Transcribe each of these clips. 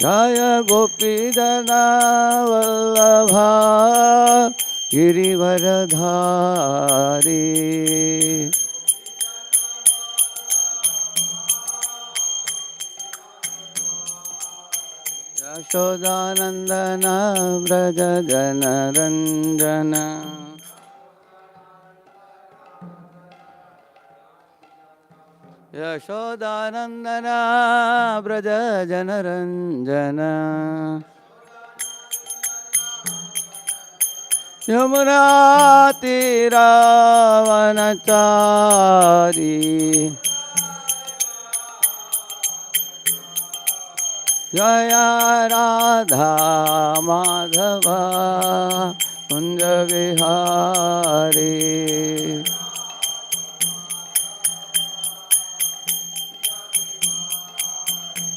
जय गोपीजना वल्लभा गिरिवरधारी यशोदानंदन व्रज जनरंजन यशोदानंदन व्रज जनरंजन यमुना तीरावनचारी जय राधा माधव कुंज विहारी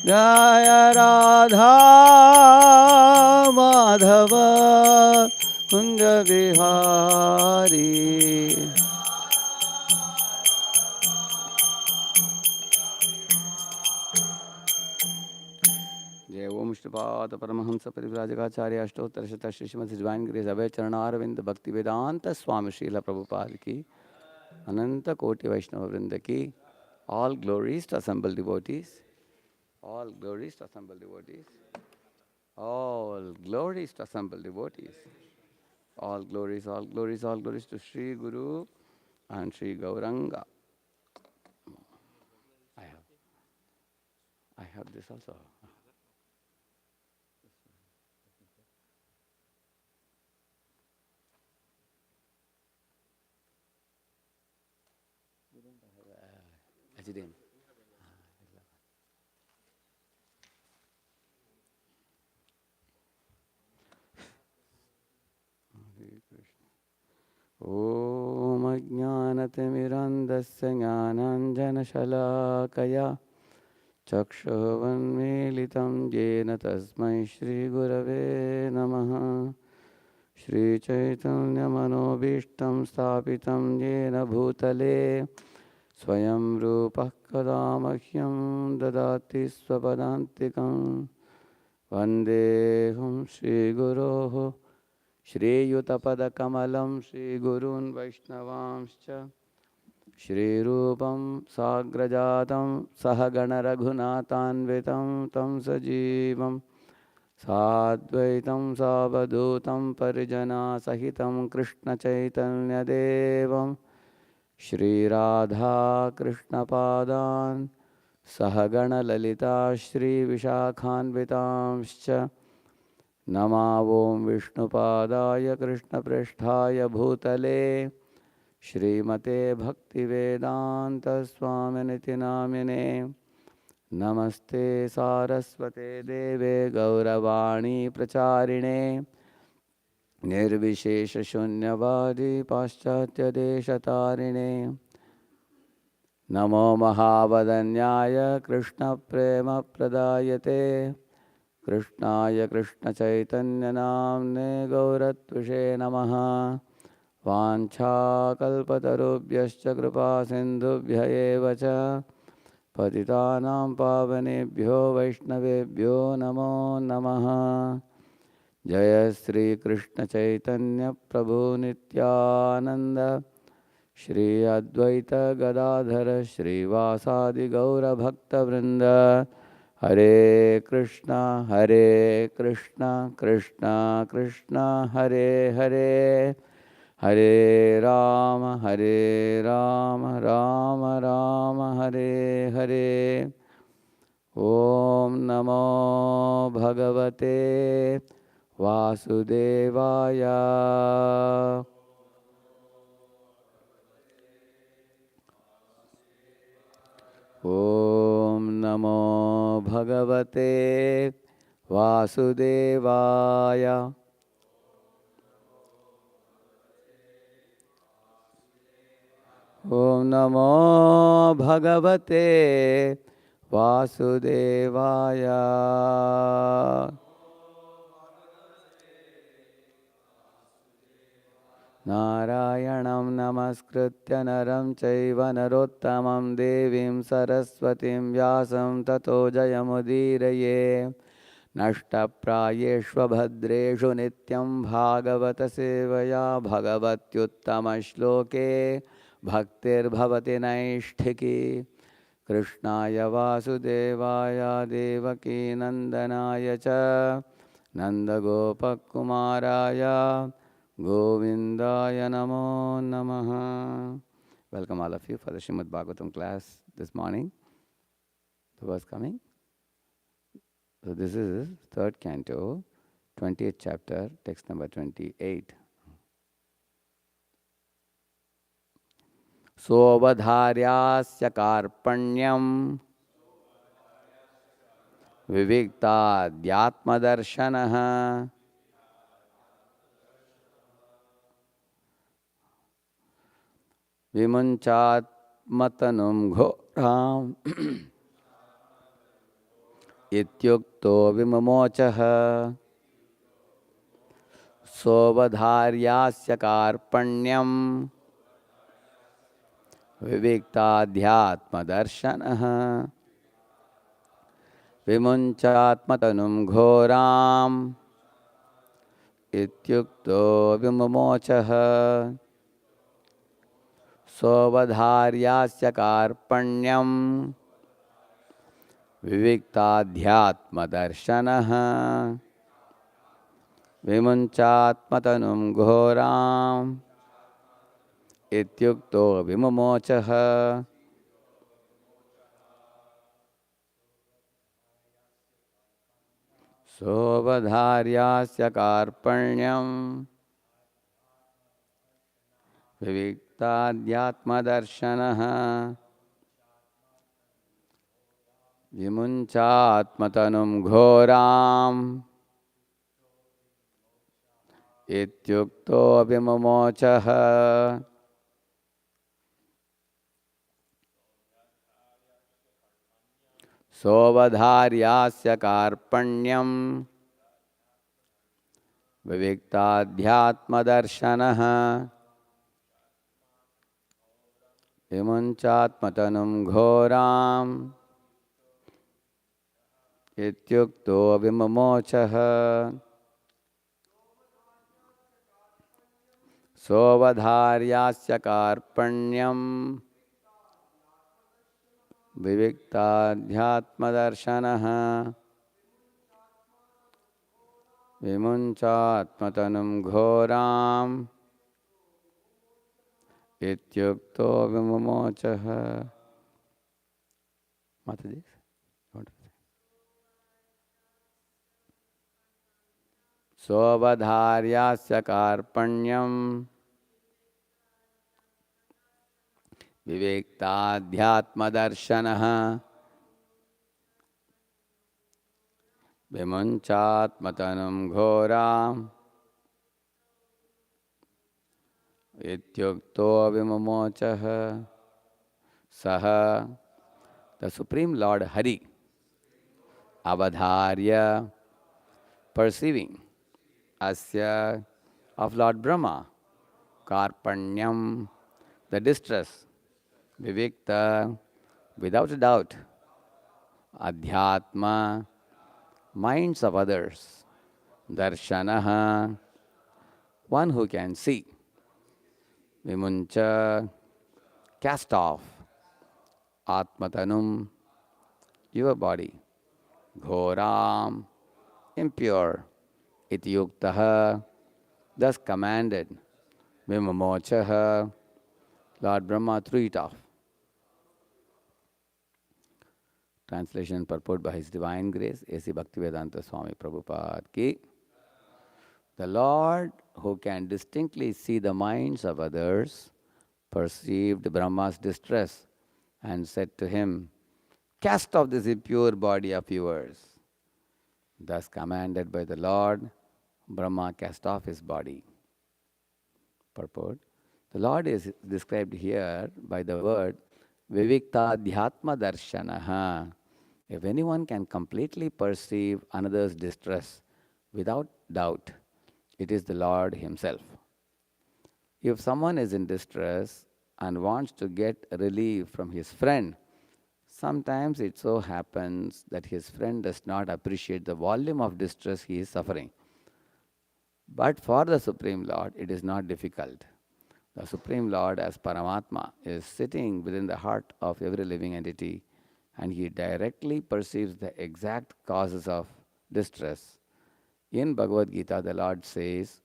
जय राधा माधव कुंज विहारी जय ओम श्रीपाद परमहंस परिव्राजकाचार्य अष्टोत्तर शत श्रीमद डिवाइन ग्रेस अभय चरणारविंद भक्ति वेदांत स्वामी श्रील प्रभुपाद की अनंत कोटि वैष्णव वृंद की all glories to assembled devotees, all glories to assembled devotees, all glories to assembled devotees, all glories, all glories, all glories to Sri Guru and Sri Gauranga. I have this also. Ajidin. Om Ajnanatimirandasya Jnananjanashalakaya Chakshuvanmilitam Jena Tasmai Shri Gurave Namaha Shri Chaitanya Manobishtam Stapitam Jena Bhutale Swayam Rupa Kadamahyam Dadati Swapadantikam Vandehum Shri Guroho Shri Yutapadakkamalam Shri Gurun Vaishnavamscha Shri Rupam Sagrajatam Sahagana Raghunatanvitam Tam Sajivam Sadvaitam Savadutam Parijana Sahitam Krishna Chaitanya Devam Shri Radha Krishna Padan Sahagana Lalita Shri Vishakhanvitamscha Namavom Vishnupadaya Krishna Prishthaya Bhutale Shrimate Bhaktivedanta Swaminiti Namine Namaste Saraswate Deve Gauravani Pracharine Nirvishesha Shunyavadi Paschatya Deshatarine Namo Mahavadanyaya Krishna Prema Pradayate Krishnaya Krishna Chaitanya Namne Gauratvishe Namaha Vancha Kalpatarubhyascha Kripa Sindhubhya eva cha Patitanam Pavanebhyo Vaishnavebhyo Namo Namaha Jaya Sri Krishna Chaitanya Prabhu Nityananda Shri Advaita Gadadhara Shri Vasadi Gaura Bhakta Vrinda Hare Krishna Krishna Krishna Hare Hare Hare Rama Rama Rama Hare Hare Om Namo Bhagavate Vasudevaya Om Namo Bhagavate Vasudevaya Om Namo Bhagavate Vasudevaya Narayanam namaskritya naram chaiva narottamam devim saraswatim vyasam tato jayamudiraye. Nashtaprayeshva bhadreshu nityam bhagavata sevaya bhagavatyuttama shloke bhaktir bhavati naishtiki. Krishnaya vasudevaya devaki nandanaya cha Nandagopakumaraya Govindaya Namo Namaha. Welcome all of you for the Śrimad Bhāgavatam class this morning. Who was coming? So this is third canto, 20th chapter, text number 28. Sovadharyasya karpanyam vivikta dhyatmadarshanaha vimunchatmatanum ghoram ityukto vimumochaha. Sovadharyasya karpanyam viviktadhyatmadarshanaha vimunchatmatanum ghoram ityukto vimumochaha. Sovadharyasya karpanyam viviktadhyatmadarshanaha vimunchatmatanum ghoram ityukto vimumochaha. Sovadharyasya karpanyam viviktadhyatmadarshanaha vimunchatmatanum ghoram ityukto vimumochaha. Sovadharyasya karpanyam viviktadhyatmadarshanaha vimunchatmatanum ghoram ityukto vimumochaha. Sovadharyasya karpanyam viviktadhyatmadarshanaha vimunchatmatanum ghoram ityukto vimumochaha. Mataji? Sovadharyasya karpanyam viviktadhyatmadarshanaha vimunchatmatanum ghoram ityukto vimumochaha. Saha, the Supreme Lord Hari, avadharya, perceiving, asya, of Lord Brahma, karpanyam, the distress, vivikta, without a doubt, adhyatma, minds of others, darshanaha, one who can see, vimuncha, cast off, atmatanum, your body, ghoram, impure, ityuktaha, thus commanded, vimumochaha, Lord Brahma threw it off. Translation and purport by His Divine Grace, A.C. Bhaktivedanta Swami Prabhupada ki. The Lord, who can distinctly see the minds of others, perceived Brahma's distress and said to him, cast off this impure body of yours. Thus commanded by the Lord, Brahma cast off his body. Purport. The Lord is described here by the word Viviktadhyatma Darshanaha. If anyone can completely perceive another's distress without doubt, it is the Lord Himself. If someone is in distress and wants to get relief from his friend, sometimes it so happens that his friend does not appreciate the volume of distress he is suffering. But for the Supreme Lord, it is not difficult. The Supreme Lord, as Paramatma, is sitting within the heart of every living entity, and he directly perceives the exact causes of distress. In Bhagavad Gita, the Lord says,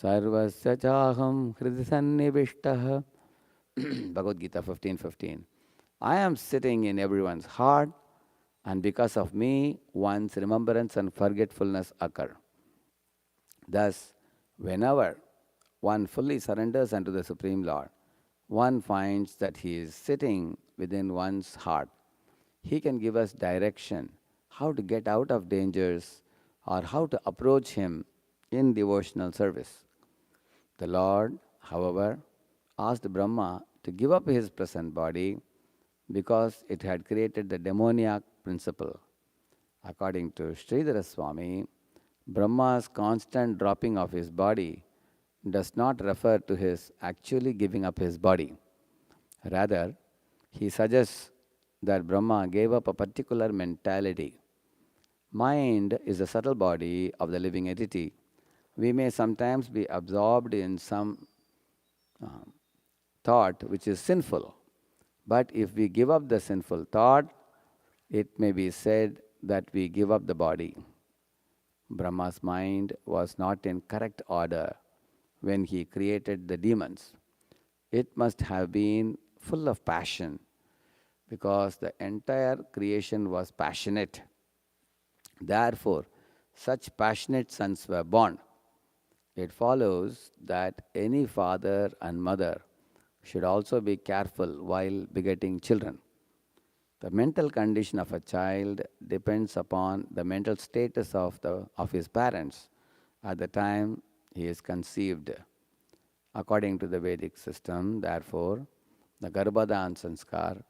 Sarvasya chaham hridisannivishtaha. Bhagavad Gita 15:15. I am sitting in everyone's heart, and because of me, one's remembrance and forgetfulness occur. Thus, whenever one fully surrenders unto the Supreme Lord, one finds that He is sitting within one's heart. He can give us direction how to get out of dangers or how to approach Him in devotional service. The Lord, however, asked Brahma to give up his present body because it had created the demoniac principle. According to Sridhara Swami, Brahma's constant dropping of his body does not refer to his actually giving up his body. Rather, he suggests that Brahma gave up a particular mentality. Mind is the subtle body of the living entity. We may sometimes be absorbed in some thought which is sinful. But if we give up the sinful thought, it may be said that we give up the body. Brahma's mind was not in correct order when he created the demons. It must have been full of passion because the entire creation was passionate. Therefore, such passionate sons were born. It follows that any father and mother should also be careful while begetting children. The mental condition of a child depends upon the mental status of his parents at the time he is conceived. According to the Vedic system, therefore, the Garbhadan Sanskar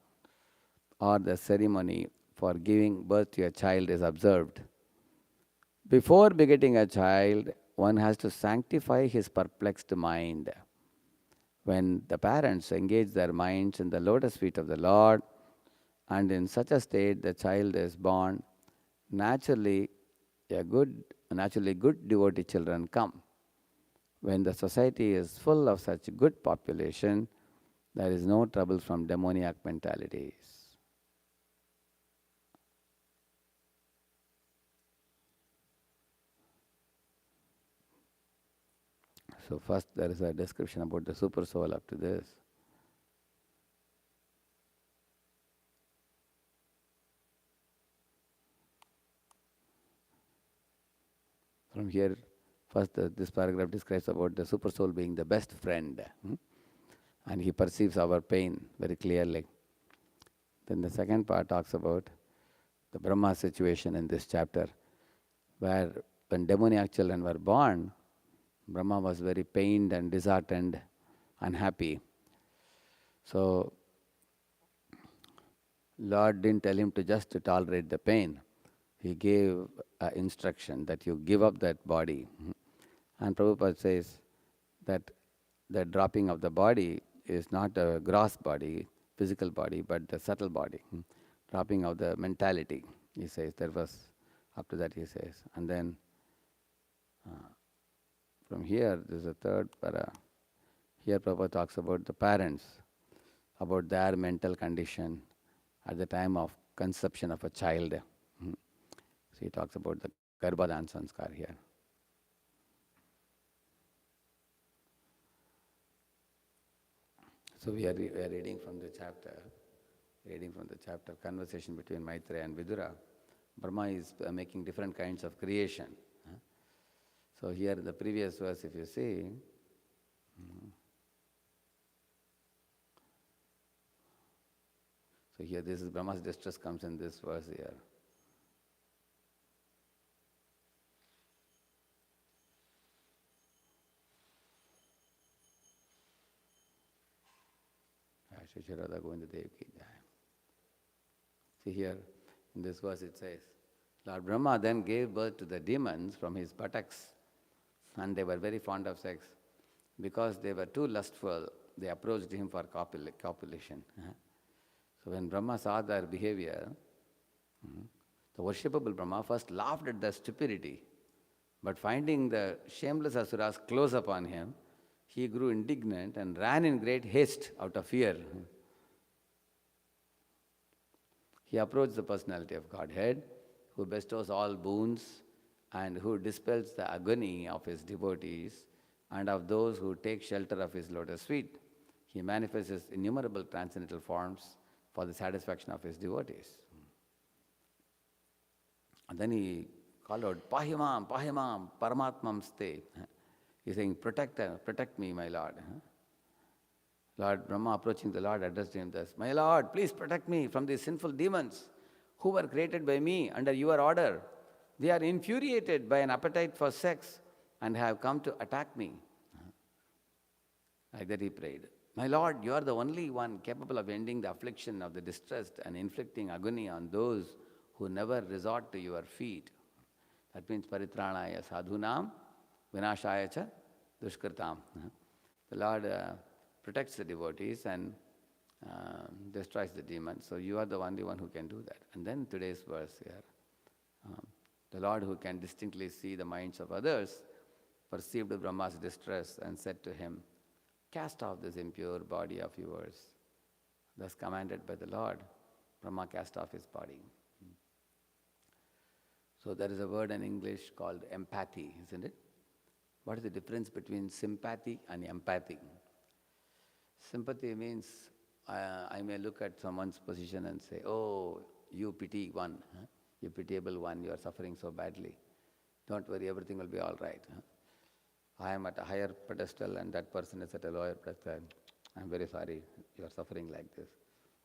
or the ceremony for giving birth to a child is observed. Before begetting a child, one has to sanctify his perplexed mind. When the parents engage their minds in the lotus feet of the Lord, and in such a state the child is born, naturally good devotee children come. When the society is full of such good population, there is no trouble from demoniac mentalities. So first there is a description about the super soul up to this. From here, first this paragraph describes about the super soul being the best friend. And he perceives our pain very clearly. Then the second part talks about the Brahma situation in this chapter, where when demoniac children were born, Brahma was very pained and disheartened, unhappy. So, Lord didn't tell him to just to tolerate the pain. He gave instruction that you give up that body. And Prabhupada says that the dropping of the body is not a gross body, physical body, but the subtle body. Dropping of the mentality, he says. There was, up to that he says. And then from here, there's a third para. Here Prabhupada talks about the parents, about their mental condition at the time of conception of a child. So he talks about the Garbhadan Sanskar here. So we are reading from the chapter, conversation between Maitreya and Vidura. Brahma is making different kinds of creation. So here the previous verse, if you see, so here this is Brahma's distress comes in this verse here. See here, in this verse it says, Lord Brahma then gave birth to the demons from his buttocks, and they were very fond of sex. because they were too lustful, they approached him for copulation. So when Brahma saw their behavior, the worshipable Brahma first laughed at their stupidity, but finding the shameless asuras close upon him, he grew indignant and ran in great haste out of fear. He approached the personality of Godhead, who bestows all boons and who dispels the agony of his devotees and of those who take shelter of his lotus feet. He manifests his innumerable transcendental forms for the satisfaction of his devotees. And then he called out, Pahimam, Pahimam, Paramatmam Ste. He's saying, protect me, my Lord. Lord Brahma, approaching the Lord, addressed him thus, My Lord, please protect me from these sinful demons who were created by me under your order. They are infuriated by an appetite for sex and have come to attack me. Like that he prayed. My Lord, you are the only one capable of ending the affliction of the distressed and inflicting agony on those who never resort to your feet. That means paritranaya sadhunam, vinashaya cha dushkritam. The Lord protects the devotees and destroys the demons. So you are the only one who can do that. And then today's verse here. The Lord who can distinctly see the minds of others perceived Brahma's distress and said to him, Cast off this impure body of yours. Thus commanded by the Lord, Brahma cast off his body. So there is a word in English called empathy, isn't it? What is the difference between sympathy and empathy? Sympathy means I may look at someone's position and say, oh, you pity one, you pitiable one, you are suffering so badly. Don't worry, everything will be all right. I am at a higher pedestal and that person is at a lower pedestal. I'm very sorry, you are suffering like this.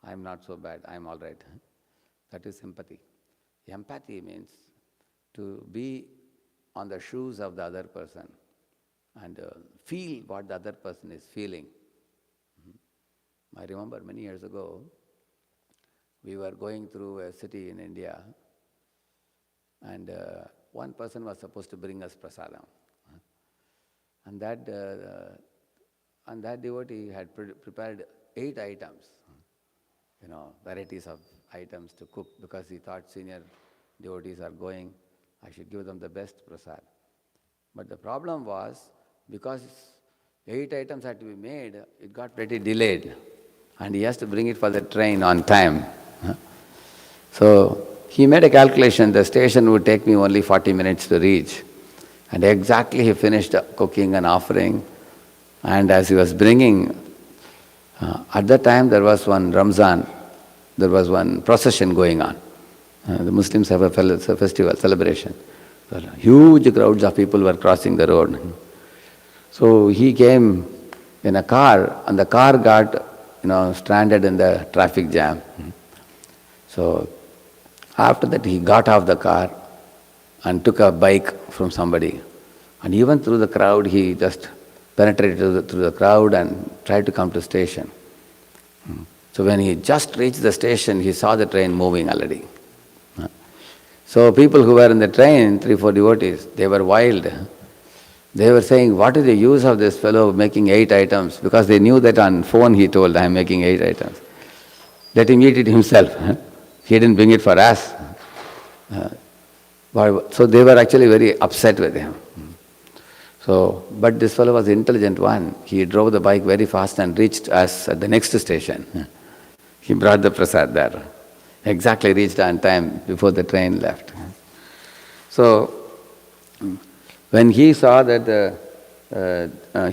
I am not so bad, I am all right. That is sympathy. Empathy means to be on the shoes of the other person and feel what the other person is feeling. I remember many years ago, we were going through a city in India and one person was supposed to bring us prasadam. And that devotee had prepared 8 items, varieties of items to cook because he thought senior devotees are going, I should give them the best prasad. But the problem was, because 8 items had to be made, it got pretty delayed. And he has to bring it for the train on time. So he made a calculation, the station would take me only 40 minutes to reach. And exactly he finished cooking and offering. And as he was bringing, at that time there was one Ramzan, there was one procession going on. The Muslims have a festival, celebration. So huge crowds of people were crossing the road. So he came in a car and the car got stranded in the traffic jam. So after that he got off the car and took a bike from somebody. And even through the crowd, he just penetrated through the crowd and tried to come to station. So when he just reached the station, he saw the train moving already. So people who were in the train, 3-4 devotees, they were wild. They were saying, what is the use of this fellow making 8 items? Because they knew that on phone he told, I am making 8 items. Let him eat it himself. He didn't bring it for us. So they were actually very upset with him. So, but this fellow was an intelligent one. He drove the bike very fast and reached us at the next station. He brought the prasad there. Exactly reached on time before the train left. So, when he saw that,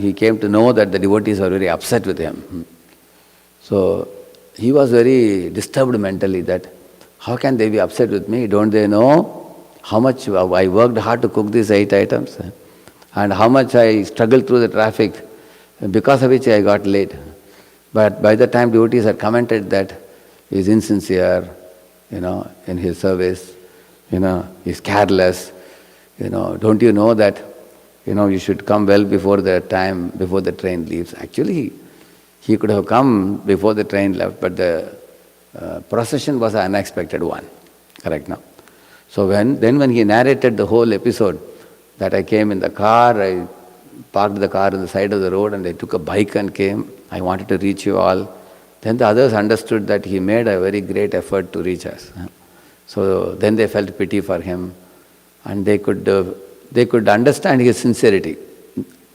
he came to know that the devotees were very upset with him. So, he was very disturbed mentally that, how can they be upset with me? Don't they know how much I worked hard to cook these 8 items? And how much I struggled through the traffic, because of which I got late. But by the time devotees had commented that he is insincere, in his service, he's careless, don't you know that, you should come well before the time, before the train leaves. Actually, he could have come before the train left, but the procession was an unexpected one, correct now. So when he narrated the whole episode, that I came in the car, I parked the car on the side of the road and they took a bike and came. I wanted to reach you all. Then the others understood that he made a very great effort to reach us. So then they felt pity for him and they could understand his sincerity.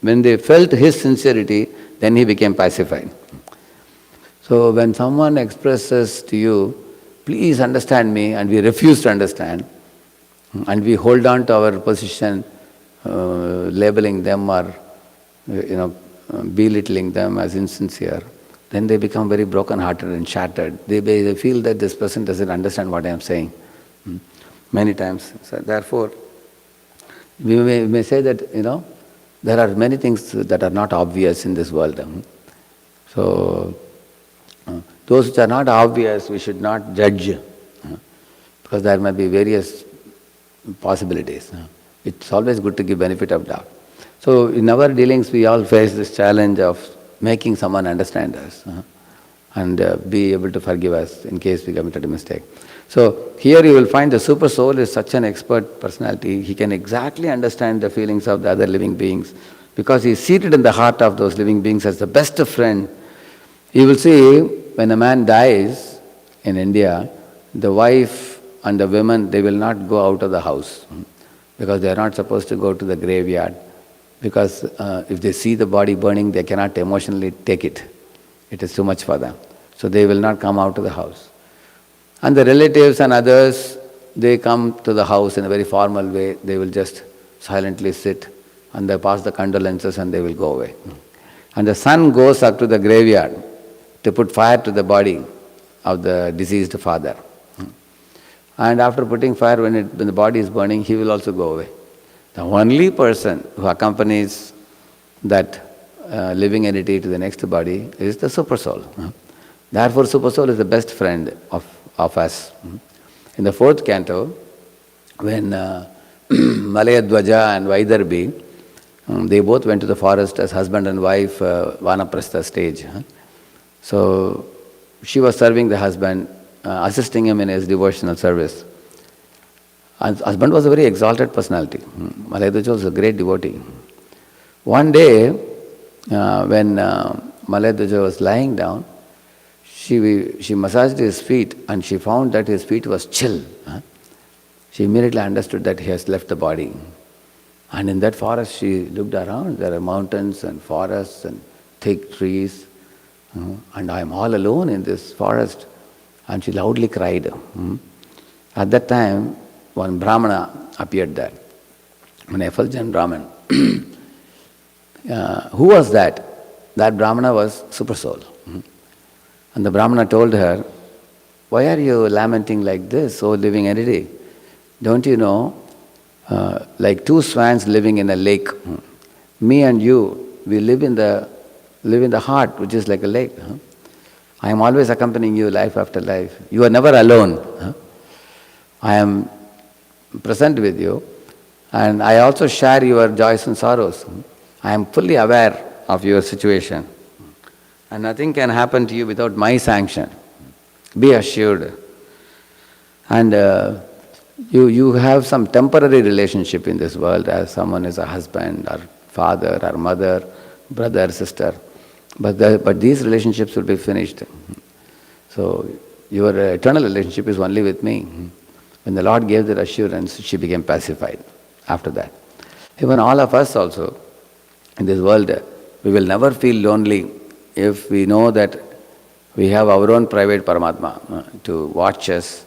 When they felt his sincerity, then he became pacified. So when someone expresses to you, please understand me, and we refuse to understand, and we hold on to our position, labeling them or belittling them as insincere, then they become very broken-hearted and shattered. They feel that this person doesn't understand what I am saying. Many times. So therefore, we may say that, there are many things that are not obvious in this world. So, those which are not obvious, we should not judge, because there may be various possibilities. It's always good to give benefit of doubt. So, in our dealings, we all face this challenge of making someone understand us and be able to forgive us in case we committed a mistake. So, here you will find the super soul is such an expert personality. He can exactly understand the feelings of the other living beings because he is seated in the heart of those living beings as the best of friend. You will see when a man dies in India, the wife and the women, they will not go out of the house because they are not supposed to go to the graveyard, because if they see the body burning, they cannot emotionally take it. It is too much for them. So they will not come out of the house. And the relatives and others, they come to the house in a very formal way. They will just silently sit and they pass the condolences and they will go away. And the son goes up to the graveyard to put fire to the body of the deceased father. And after putting fire, when the body is burning, he will also go away. The only person who accompanies that living entity to the next body is the super soul. Therefore, super soul is the best friend of us. In the fourth canto, when Malayadwaja and Vaidarbi, they both went to the forest as husband and wife, Vanaprastha stage. So she was serving the husband, assisting him in his devotional service. And husband was a very exalted personality. Malayadwaja was a great devotee. One day, when Malayadwaja was lying down, she massaged his feet and she found that his feet was chill. She immediately understood that he has left the body. And in that forest she looked around. There are mountains and forests and thick trees. And I am all alone in this forest. And she loudly cried. At that time, one Brahmana appeared there. An effulgent Brahman. Who was that? That Brahmana was Super Soul. And the Brahmana told her, why are you lamenting like this, O living entity? Don't you know, like two swans living in a lake, me and you, we live in the heart, which is like a lake. I am always accompanying you life after life. You are never alone. I am present with you, and I also share your joys and sorrows. I am fully aware of your situation. And nothing can happen to you without my sanction. Be assured. And you have some temporary relationship in this world, as someone is a husband or father or mother, brother, sister. But these relationships will be finished. So your eternal relationship is only with me. When the Lord gave that assurance, she became pacified after that. Even all of us also, in this world, we will never feel lonely if we know that we have our own private Paramatma to watch us.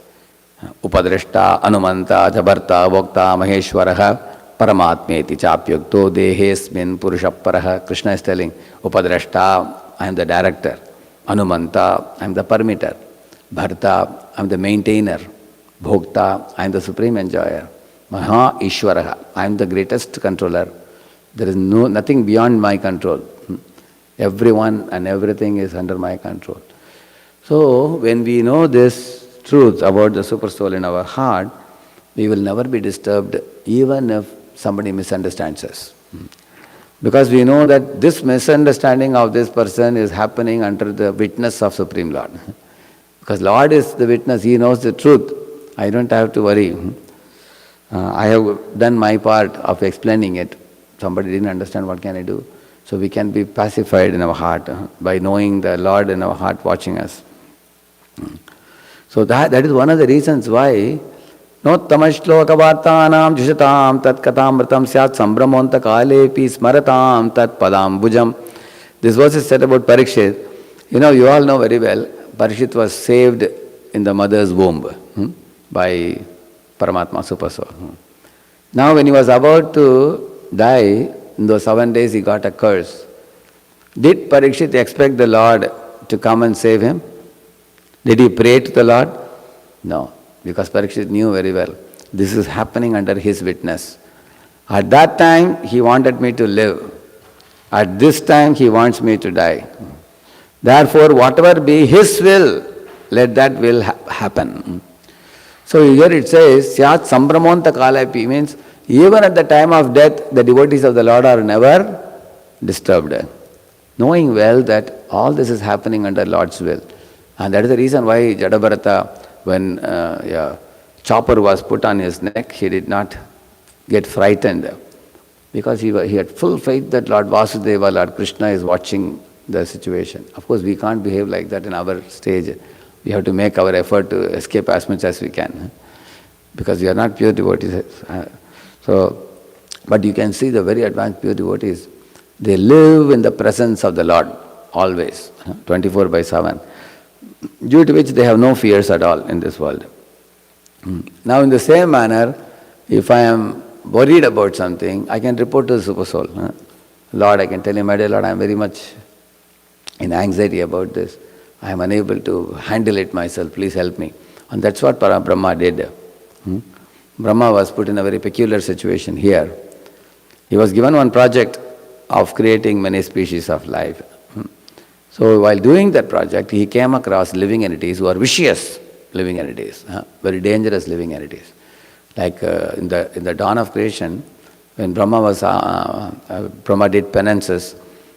Upadrashta, Anumanta, Jabharta, Bhokta, Maheshwaraha, Paramatmeti Chapyukto, Dehesmin, Purushapparaha. Krishna is telling, Upadrashta, I am the director. Anumanta, I am the permitter. Bharta, I am the maintainer. Bhokta, I am the supreme enjoyer. Maha Ishwaraha, I am the greatest controller. There is nothing beyond my control. Everyone and everything is under my control. So, when we know this truth about the super soul in our heart, we will never be disturbed even if somebody misunderstands us. Because we know that this misunderstanding of this person is happening under the witness of Supreme Lord. Because Lord is the witness, He knows the truth. I don't have to worry. I have done my part of explaining it. somebody didn't understand, what can I do? So we can be pacified in our heart by knowing the Lord in our heart watching us. So that is one of the reasons why Nottamashtloka vartanam jushatam tat katamratam syat sambramanta kalepi smaratam tat padam bhujam. This verse is said about Parikshit. You all know very well, Parikshit was saved in the mother's womb by Paramatma Supaso. Now when he was about to die, in those 7 days he got a curse. Did Parikshit expect the Lord to come and save him? Did he pray to the Lord? No, because Parikshit knew very well, this is happening under his witness. At that time he wanted me to live. At this time he wants me to die. Therefore, whatever be his will, let that will happen. So here it says, Syat Sambramanta Kalapi, means even at the time of death, the devotees of the Lord are never disturbed. Knowing well that all this is happening under Lord's will. And that is the reason why Jadabharata, when chopper was put on his neck, he did not get frightened. Because he had full faith that Lord Vasudeva, Lord Krishna is watching the situation. Of course, we can't behave like that in our stage. We have to make our effort to escape as much as we can. Because we are not pure devotees. But you can see the very advanced pure devotees, they live in the presence of the Lord, always, 24/7, due to which they have no fears at all in this world. Now in the same manner, if I am worried about something, I can report to the Super Soul. Lord, I can tell him, my dear Lord, I am very much in anxiety about this. I am unable to handle it myself, please help me. And that's what Brahma did. Brahma was put in a very peculiar situation here. He was given one project of creating many species of life. So while doing that project, he came across living entities who are vicious living entities, very dangerous living entities. Like in the dawn of creation, when Brahma did penances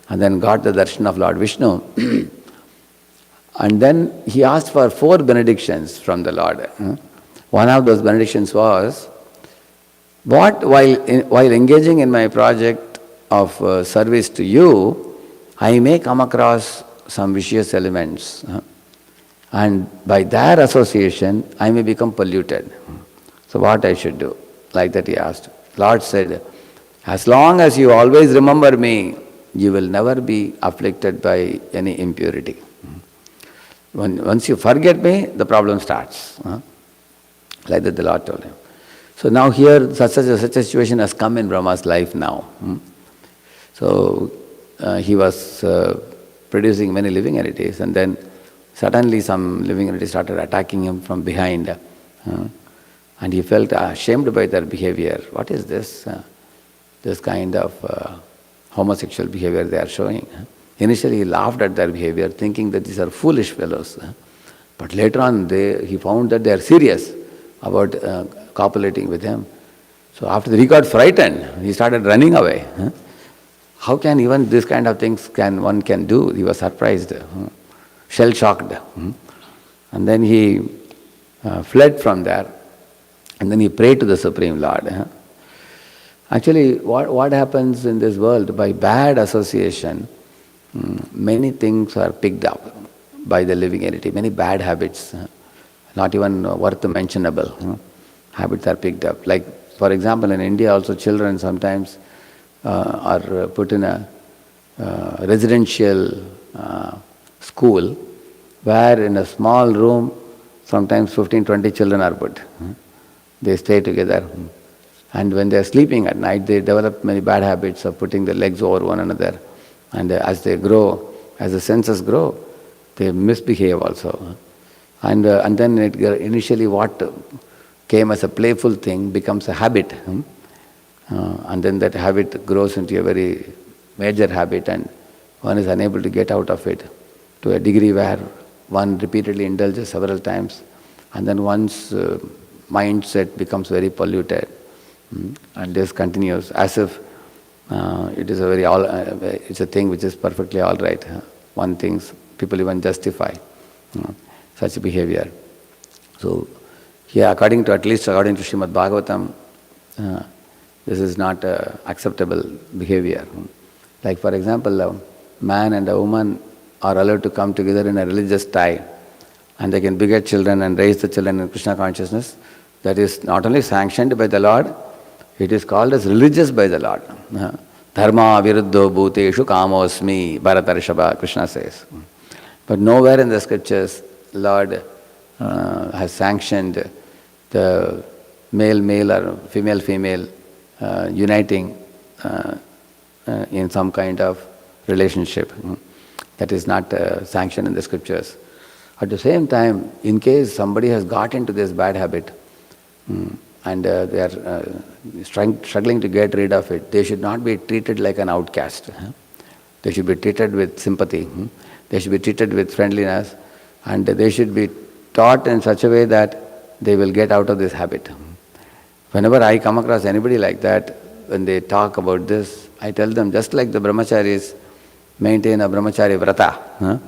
and then got the darshan of Lord Vishnu, and then he asked for 4 benedictions from the Lord. One of those benedictions was, while engaging in my project of service to you, I may come across some vicious elements. And by their association, I may become polluted. So what I should do? Like that he asked. Lord said, as long as you always remember me, you will never be afflicted by any impurity. Once you forget me, the problem starts. Like that the Lord told him. So now here such a situation has come in Brahma's life now. So he was producing many living entities, and then suddenly some living entities started attacking him from behind. And he felt ashamed by their behavior. What is this? This kind of homosexual behavior they are showing. Initially he laughed at their behavior, thinking that these are foolish fellows. But later on he found that they are serious about copulating with him. So after he got frightened, he started running away. How can even this kind of things one can do? He was surprised, shell-shocked. And then he fled from there. And then he prayed to the Supreme Lord. Actually, what happens in this world, by bad association, many things are picked up by the living entity, many bad habits, not even worth mentionable. Habits are picked up. Like, for example, in India also children sometimes are put in a residential school where in a small room sometimes 15-20 children are put. They stay together. And when they are sleeping at night, they develop many bad habits of putting their legs over one another. And as they grow, as the senses grow, they misbehave also. And then initially what came as a playful thing becomes a habit. And then that habit grows into a very major habit, and one is unable to get out of it to a degree where one repeatedly indulges several times, and then one's mindset becomes very polluted. And this continues as if it is it's a thing which is perfectly all right. One thinks people even justify such behavior. So here, according to Śrimad Bhāgavatam, This is not acceptable behavior. Like for example, a man and a woman are allowed to come together in a religious tie, and they can beget children and raise the children in Krishna consciousness. That is not only sanctioned by the Lord, it is called as religious by the Lord. Dharma viruddho bhuteshu kamosmi, Bharatarshava, Krishna says. But nowhere in the scriptures, Lord has sanctioned the male or female uniting in some kind of relationship. That is not sanctioned in the scriptures. At the same time, in case somebody has got into this bad habit and they are struggling to get rid of it, they should not be treated like an outcast. They should be treated with sympathy. They should be treated with friendliness, and they should be taught in such a way that they will get out of this habit. Whenever I come across anybody like that, when they talk about this, I tell them, just like the brahmacharis maintain a brahmachari vrata,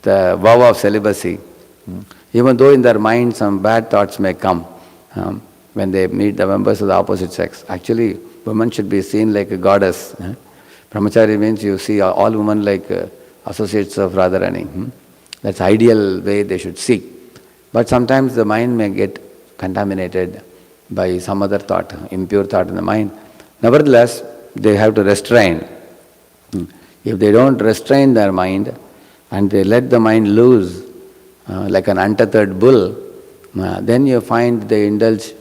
the vow of celibacy, even though in their mind some bad thoughts may come when they meet the members of the opposite sex. Actually, women should be seen like a goddess. Brahmachari means you see all women like associates of Radharani. That's the ideal way they should see. But sometimes the mind may get contaminated by some other thought, impure thought in the mind. Nevertheless, they have to restrain. If they don't restrain their mind and they let the mind loose like an untethered bull, then you find they indulge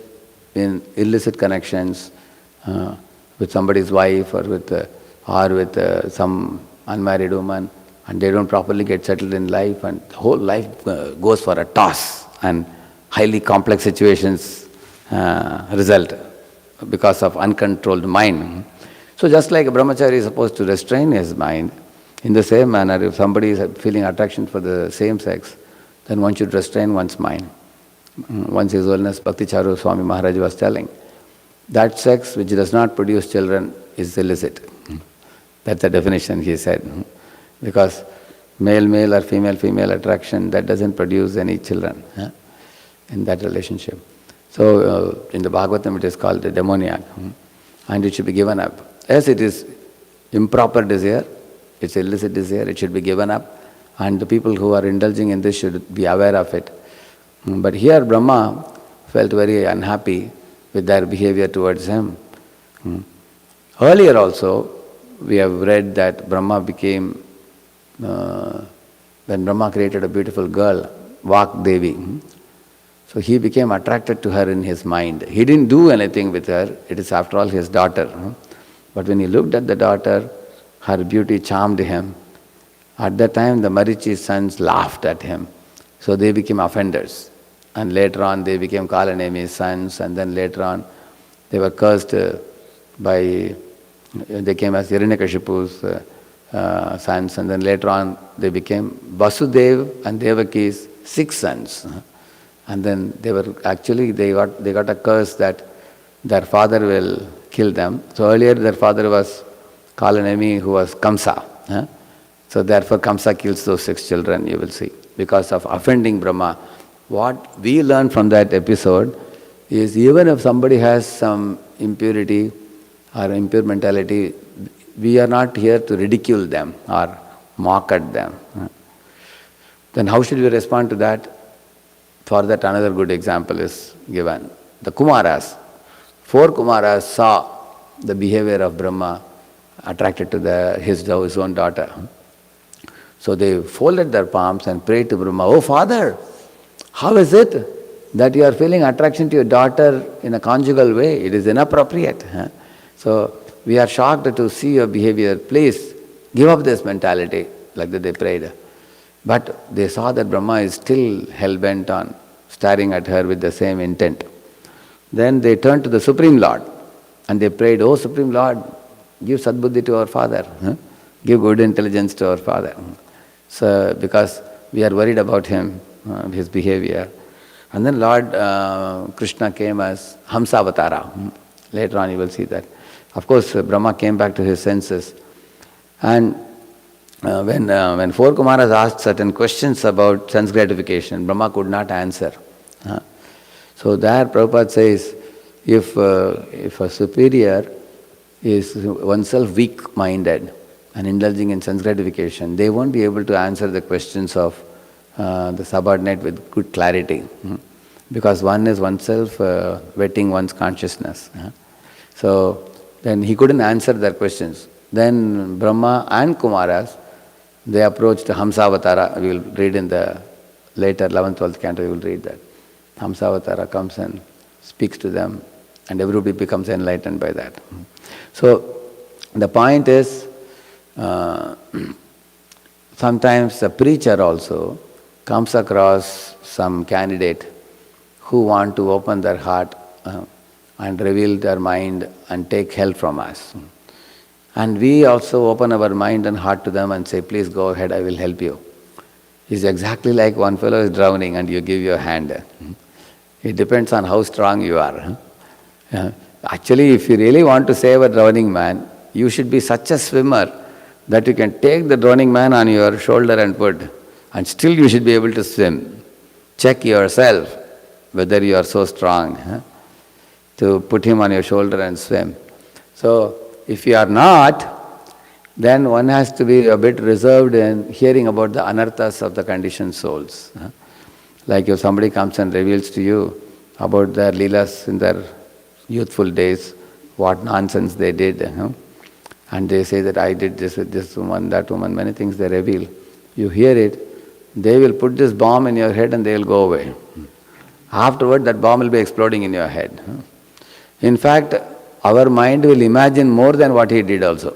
in illicit connections with somebody's wife or with some unmarried woman, and they don't properly get settled in life, and the whole life goes for a toss, and highly complex situations result because of uncontrolled mind. So just like a brahmachari is supposed to restrain his mind, in the same manner, if somebody is feeling attraction for the same sex, then one should restrain one's mind. Once His Holiness Bhakti Charu Swami Maharaj was telling, that sex which does not produce children is illicit. That's the definition he said. Because male or female attraction, that doesn't produce any children in that relationship. So in the Bhāgavatam it is called the demoniac, and it should be given up. Yes, it is improper desire, it's illicit desire, it should be given up, and the people who are indulging in this should be aware of it. But here Brahma felt very unhappy with their behavior towards him. Earlier also, we have read that Brahma became, when Brahma created a beautiful girl, Vak Devi, so he became attracted to her in his mind. He didn't do anything with her, it is after all his daughter. But when he looked at the daughter, her beauty charmed him. At that time, the Marichi's sons laughed at him. So they became offenders. And later on, they became Kalanemi's sons, and then later on, they were cursed they came as Hiranyakashipu's sons, and then later on, they became Vasudev and Devaki's 6 sons. And then they got a curse that their father will kill them. So earlier, their father was Kalanemi, who was Kamsa. So therefore, Kamsa kills those 6 children, you will see, because of offending Brahma. What we learn from that episode is, even if somebody has some impurity or impure mentality, we are not here to ridicule them or mock at them. Then how should we respond to that? For that, another good example is given. The Kumaras, 4 Kumaras saw the behavior of Brahma attracted to his own daughter. So they folded their palms and prayed to Brahma, "Oh Father, how is it that you are feeling attraction to your daughter in a conjugal way? It is inappropriate. So we are shocked to see your behavior. Please give up this mentality," like that they prayed. But they saw that Brahma is still hell-bent on staring at her with the same intent. Then they turned to the Supreme Lord and they prayed, "Oh Supreme Lord, give sadbuddhi to our father. Give good intelligence to our father." So because we are worried about him, his behavior. And then Lord Krishna came as Hamsavatara. Later on you will see that. Of course, Brahma came back to his senses. And when 4 Kumaras asked certain questions about sense gratification, Brahma could not answer. So there Prabhupada says, if a superior is oneself weak-minded and indulging in sense gratification, they won't be able to answer the questions of the subordinate with good clarity. Because one is oneself wetting one's consciousness. So then he couldn't answer their questions. Then Brahma and Kumaras, they approached Hamsavatara. We will read in the later 11th, 12th canto, we will read that. Hamsavatara comes and speaks to them, and everybody becomes enlightened by that. So the point is, sometimes a preacher also comes across some candidate who want to open their heart and reveal their mind and take help from us. And we also open our mind and heart to them and say, please go ahead, I will help you. It's exactly like one fellow is drowning and you give your hand. It depends on how strong you are. Actually, if you really want to save a drowning man, you should be such a swimmer that you can take the drowning man on your shoulder and put, and still you should be able to swim. Check yourself whether you are so strong to put him on your shoulder and swim. So, if you are not, then one has to be a bit reserved in hearing about the anarthas of the conditioned souls. Like if somebody comes and reveals to you about their leelas in their youthful days, what nonsense they did, and they say that I did this with this woman, that woman, many things they reveal. You hear it, they will put this bomb in your head and they will go away. Afterward, that bomb will be exploding in your head. In fact, our mind will imagine more than what he did also.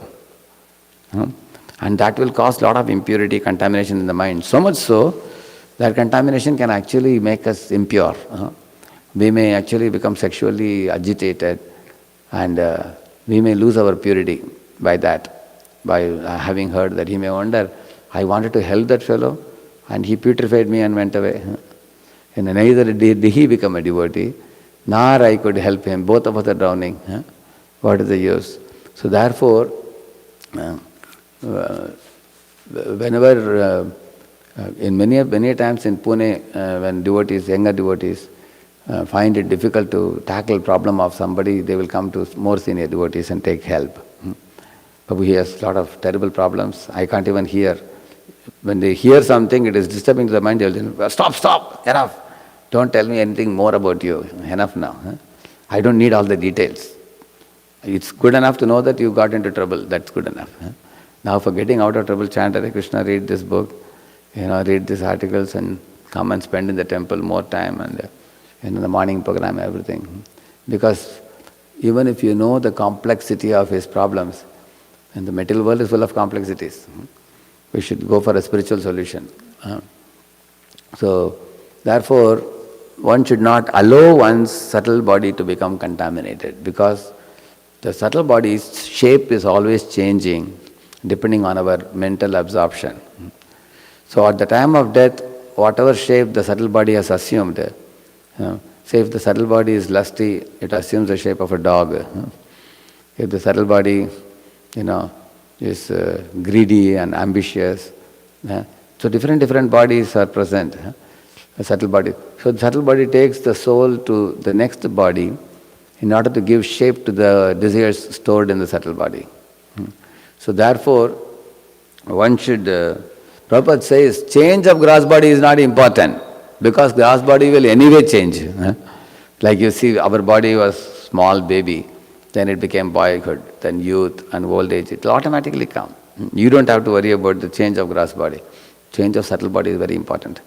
And that will cause a lot of impurity, contamination in the mind. So much so that contamination can actually make us impure. We may actually become sexually agitated and we may lose our purity by that, by having heard that. He may wonder, I wanted to help that fellow and he putrefied me and went away. And neither did he become a devotee, nor I could help him. Both of us are drowning. What is the use? So therefore, whenever, in many times in Pune, when devotees, younger devotees, find it difficult to tackle problem of somebody, they will come to more senior devotees and take help. Prabhu, he has a lot of terrible problems. I can't even hear. When they hear something, it is disturbing to the mind, they will say, stop, enough. Don't tell me anything more about you. Enough now. I don't need all the details. It's good enough to know that you got into trouble. That's good enough. Now for getting out of trouble, chant Hare Krishna, read this book, read these articles and come and spend in the temple more time and the morning program, everything. Because even if you know the complexity of his problems, and the material world is full of complexities, we should go for a spiritual solution. So, therefore, one should not allow one's subtle body to become contaminated, because the subtle body's shape is always changing depending on our mental absorption. So at the time of death, whatever shape the subtle body has assumed, say if the subtle body is lusty, it assumes the shape of a dog. If the subtle body, is greedy and ambitious, so different bodies are present. A subtle body. So the subtle body takes the soul to the next body in order to give shape to the desires stored in the subtle body. So therefore, one should, Prabhupada says, change of gross body is not important, because gross body will anyway change. Like you see, our body was small baby, then it became boyhood, then youth and old age. It will automatically come. You don't have to worry about the change of gross body. Change of subtle body is very important.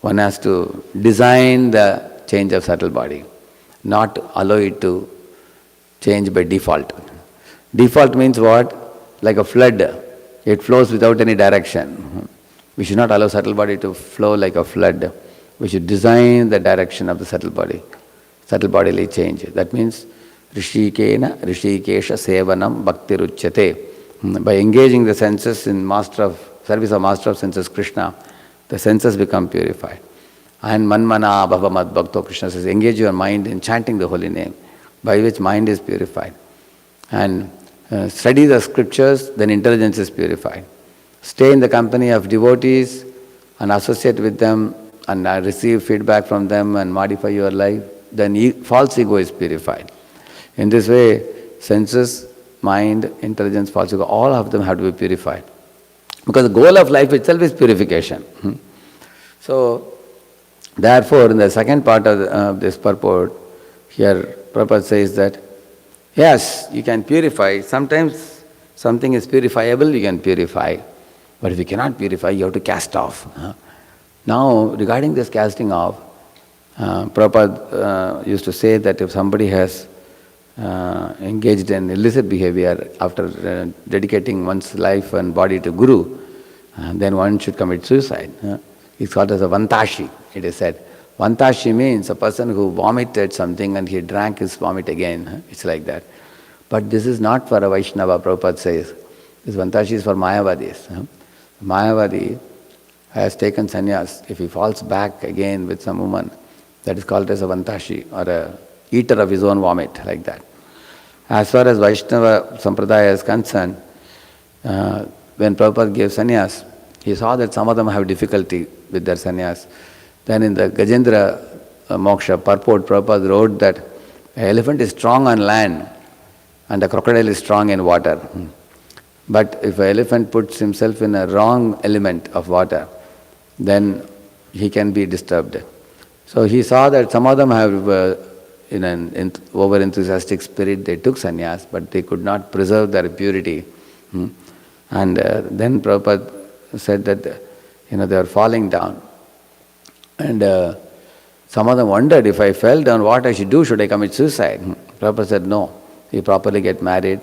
One has to design the change of subtle body, not allow it to change by default. Default means what? Like a flood. It flows without any direction. We should not allow subtle body to flow like a flood. We should design the direction of the subtle body. Subtle bodily change. That means Rishikena, Rishikesha Sevanam Bhakti Ruchyate. By engaging the senses in service of master of senses, Krishna, the senses become purified. And Manmana Bhava Mad Bhakto, Krishna says, engage your mind in chanting the holy name, by which mind is purified. And study the scriptures, then intelligence is purified. Stay in the company of devotees and associate with them and receive feedback from them and modify your life, then false ego is purified. In this way, senses mind, intelligence, false ego, all of them have to be purified. Because the goal of life itself is purification. So, therefore, in the second part of this purport, here Prabhupada says that, yes, you can purify. Sometimes something is purifiable, you can purify. But if you cannot purify, you have to cast off. Now, regarding this casting off, Prabhupada used to say that if somebody has engaged in illicit behavior after dedicating one's life and body to Guru, then one should commit suicide. It's called as a vantashi, it is said. Vantashi means a person who vomited something and he drank his vomit again. It's like that. But this is not for a Vaishnava, Prabhupada says. This vantashi is for Mayavadis. Mayavadi has taken sannyas. If he falls back again with some woman, that is called as a vantashi, or a eater of his own vomit, like that. As far as Vaishnava Sampradaya is concerned, when Prabhupada gave sannyas, he saw that some of them have difficulty with their sannyas. Then in the Gajendra Moksha purport, Prabhupada wrote that an elephant is strong on land and a crocodile is strong in water. But if an elephant puts himself in a wrong element of water, then he can be disturbed. So he saw that some of them have, in an over-enthusiastic spirit, they took sannyas, but they could not preserve their purity. And then Prabhupada said that, they are falling down. And some of them wondered, if I fell down, what I should do? Should I commit suicide? Prabhupada said, no. You properly get married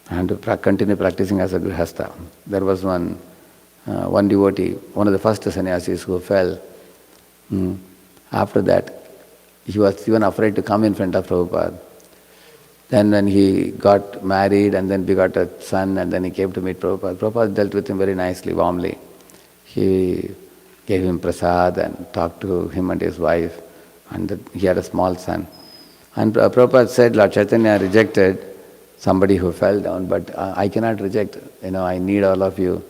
and continue practicing as a grihastha. There was one devotee, one of the first sannyasis who fell. After that, he was even afraid to come in front of Prabhupada. Then when he got married and then begot a son and then he came to meet Prabhupada, Prabhupada dealt with him very nicely, warmly. He gave him prasad and talked to him and his wife, and he had a small son. And Prabhupada said, Lord Chaitanya rejected somebody who fell down, but I cannot reject, I need all of you.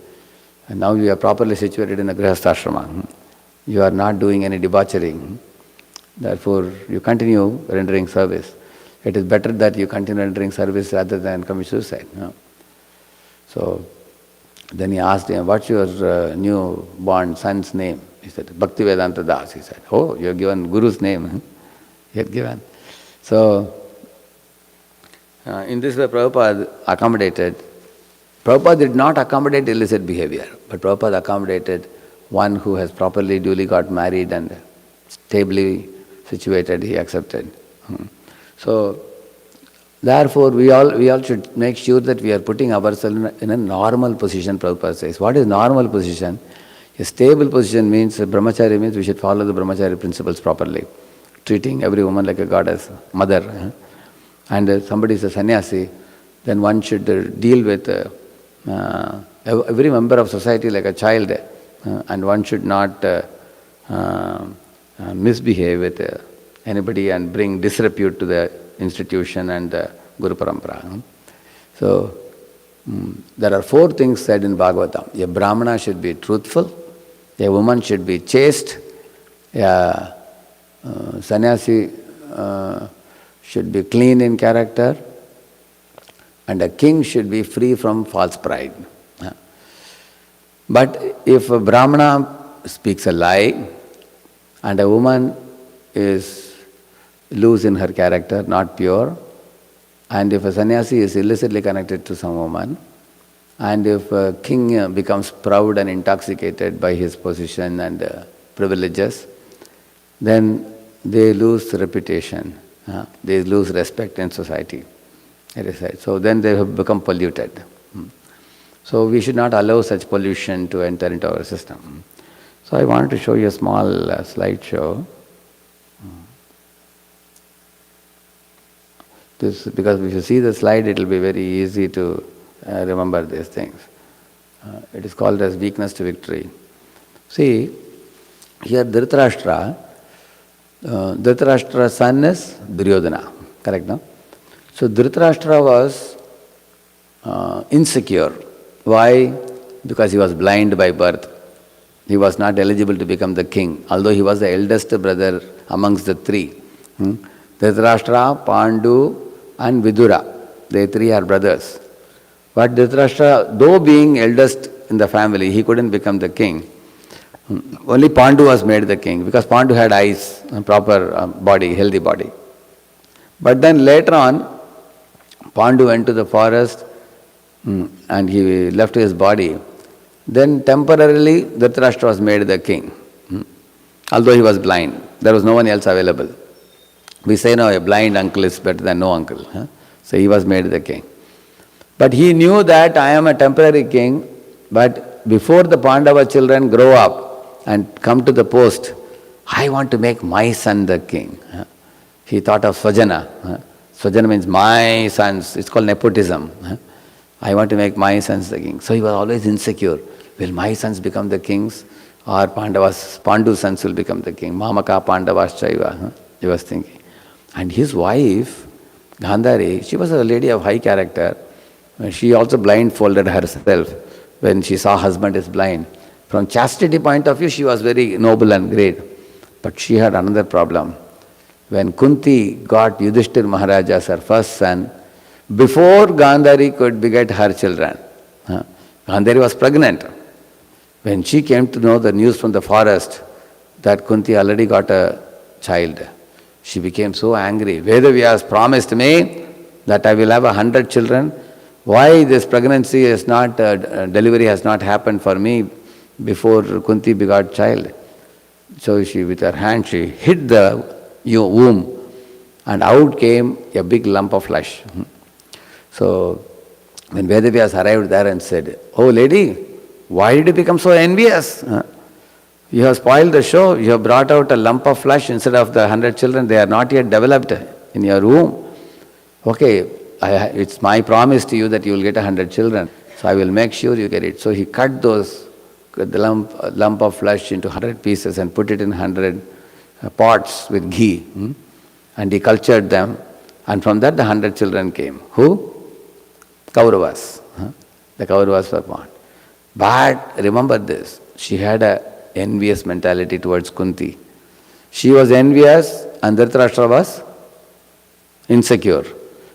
And now you are properly situated in a grihastha. You are not doing any debauchery. Therefore, you continue rendering service. It is better that you continue rendering service rather than commit suicide. So, then he asked him, what's your newborn son's name? He said, Bhaktivedanta Das. He said, oh, you have given Guru's name. He had given. So, in this way Prabhupada accommodated. Prabhupada did not accommodate illicit behavior, but Prabhupada accommodated one who has properly, duly got married and stably situated, he accepted. So, therefore, we all should make sure that we are putting ourselves in a normal position, Prabhupada says. What is normal position? A stable position means, brahmachari means we should follow the brahmachari principles properly, treating every woman like a goddess, mother. And somebody is a sannyasi, then one should deal with every member of society like a child, and one should not misbehave with anybody and bring disrepute to the institution and the Guru Parampara. So, there are 4 things said in Bhāgavatam. A Brahmana should be truthful, a woman should be chaste, a sannyasi should be clean in character, and a king should be free from false pride. But if a Brahmana speaks a lie and a woman is loose in her character, not pure, and if a sannyasi is illicitly connected to some woman, and if a king becomes proud and intoxicated by his position and privileges, then they lose reputation, they lose respect in society. It is said. So then they have become polluted. So we should not allow such pollution to enter into our system. So I wanted to show you a small slideshow. This, because if you see the slide, it will be very easy to remember these things. It is called as weakness to victory. See, here Dhritarashtra's son is Duryodhana, correct, no? So Dhritarashtra was insecure. Why? Because he was blind by birth. He was not eligible to become the king, although he was the eldest brother amongst the 3. Dhritarashtra, Pandu and Vidura. They three are brothers. But Dhritarashtra, though being eldest in the family, he couldn't become the king. Only Pandu was made the king because Pandu had eyes, a proper body, healthy body. But then later on, Pandu went to the forest and he left his body. Then temporarily Dhritarashtra was made the king. Although he was blind, there was no one else available. We say no, a blind uncle is better than no uncle. So he was made the king. But he knew that I am a temporary king, but before the Pandava children grow up and come to the post, I want to make my son the king. He thought of Swajana. Swajana means my sons. It's called nepotism. I want to make my sons the king. So he was always insecure. Will my sons become the kings or Pandu's sons will become the king? Mamaka Pandavas Chaiva. He was thinking. And his wife, Gandhari, she was a lady of high character. She also blindfolded herself when she saw husband is blind. From chastity point of view, she was very noble and great. But she had another problem. When Kunti got Yudhishthir Maharaj as her first son, before Gandhari could beget her children, Gandhari was pregnant. When she came to know the news from the forest that Kunti already got a child, she became so angry. Vedavyas promised me that I will have 100 children. Why this pregnancy is not, delivery has not happened for me before Kunti begot child? So she, with her hand, she hit the womb and out came a big lump of flesh. So when Vedavyas arrived there and said, "Oh lady, why did you become so envious? You have spoiled the show. You have brought out a lump of flesh instead of the 100 children. They are not yet developed in your womb. Okay, it's my promise to you that you will get 100 children. So I will make sure you get it." So he cut the lump of flesh into 100 pieces and put it in 100 pots with ghee. And he cultured them. And from that the 100 children came. Who? Kauravas. The Kauravas were born. But remember this, she had a envious mentality towards Kunti. She was envious and Dhritarashtra was insecure.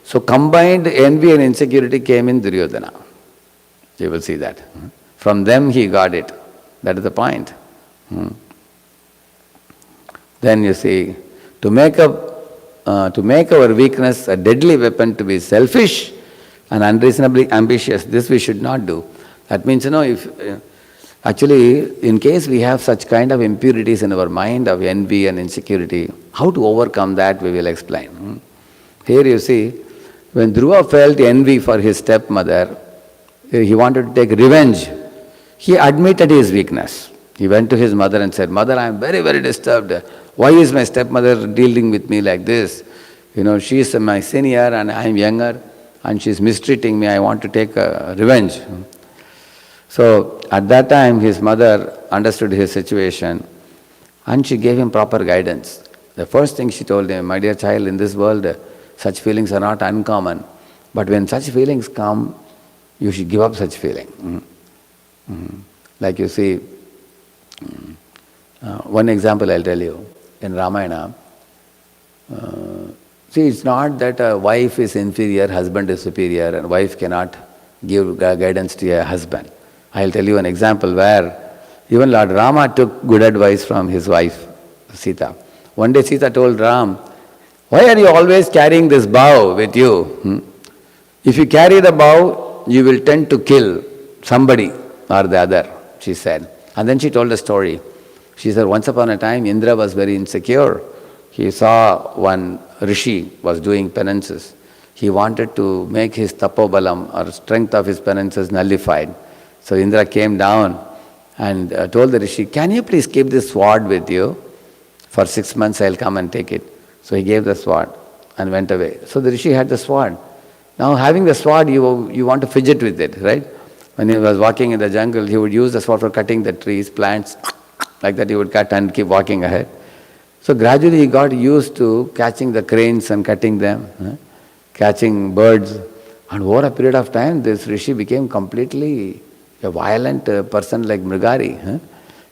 So combined envy and insecurity came in Duryodhana. You will see that. From them he got it. That is the point. Then you see, to make our weakness a deadly weapon, to be selfish and unreasonably ambitious, this we should not do. That means, if actually, in case we have such kind of impurities in our mind of envy and insecurity, how to overcome that we will explain. Here you see, when Dhruva felt envy for his stepmother, he wanted to take revenge. He admitted his weakness. He went to his mother and said, "Mother, I am very, very disturbed. Why is my stepmother dealing with me like this? She is my senior and I am younger and she is mistreating me. I want to take revenge." So at that time his mother understood his situation and she gave him proper guidance. The first thing she told him, "My dear child, in this world such feelings are not uncommon. But when such feelings come, you should give up such feeling." Like you see, one example I'll tell you. In Ramayana, see, it's not that a wife is inferior, husband is superior, and wife cannot give guidance to a husband. I'll tell you an example where even Lord Rama took good advice from his wife, Sita. One day Sita told Ram, "Why are you always carrying this bow with you? If you carry the bow, you will tend to kill somebody or the other," she said. And then she told a story. She said, once upon a time, Indra was very insecure. He saw one rishi was doing penances. He wanted to make his tapobalam, or strength of his penances, nullified. So Indra came down and told the rishi, "Can you please keep this sword with you? For 6 months I'll come and take it." So he gave the sword and went away. So the rishi had the sword. Now having the sword, you want to fidget with it, right? When he was walking in the jungle, he would use the sword for cutting the trees, plants, like that he would cut and keep walking ahead. So gradually he got used to catching the cranes and cutting them, catching birds. And over a period of time, this rishi became completely a violent person like Mrigari.